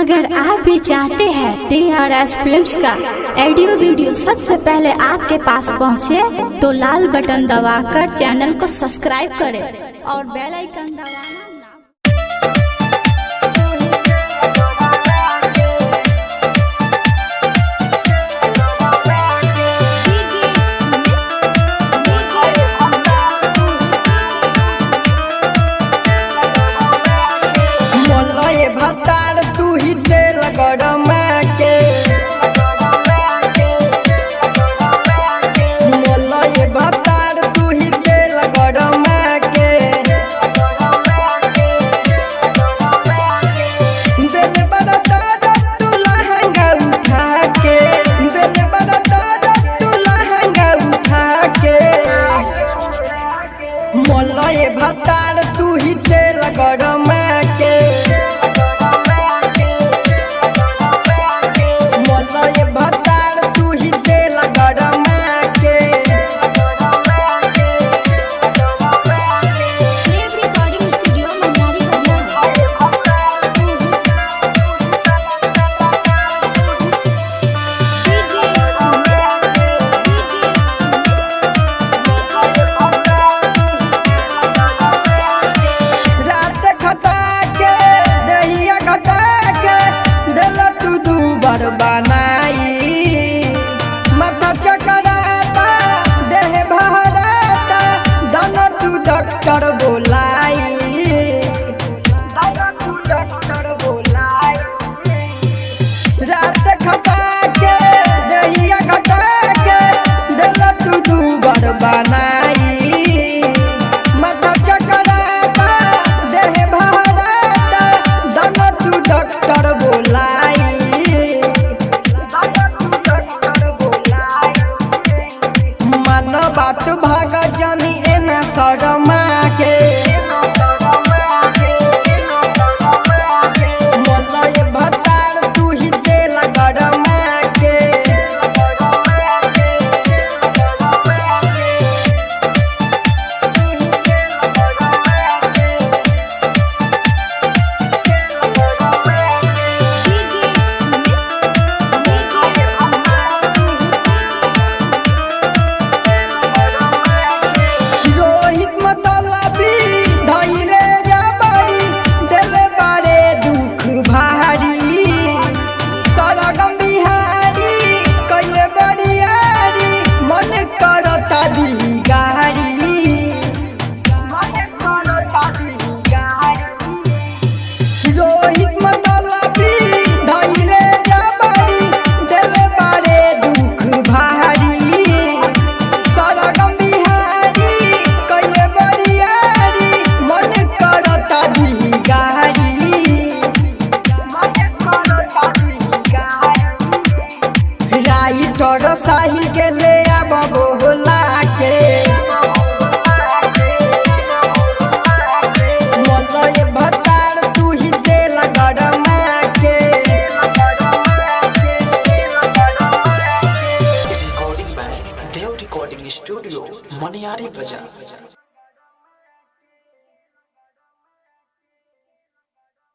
अगर आप भी चाहते हैं DRS फिल्म्स का ऑडियो वीडियो सबसे पहले आपके पास पहुंचे, तो लाल बटन दबाकर चैनल को सब्सक्राइब करें और बेल आइकन दबाना भतार तू ही तेल गरमा के मोलय भतार तू ही तेल गरमा के दिल बड़ा दर्द तू लहंगा उठा के दिल बड़ा दर्द तू लहंगा उठा के मोलय भतार तू ही तेल गरमा के बनाई माथा चकराता देह भराता दाना तू डॉक्टर बोलाई रात खटा के दहिया घटा के दिल तू दूबर बनाई माथा चकराता देह भराता दाना तू डॉक्टर बोलाई बात भाग जानी एना शर्मा के मोलय भतार तू ही तेल गरमा के तोर साहिल के ले आब बोला के मोलय भतार तू ही तेल गरमा के recording by Dev recording studio Maniyari बाजार।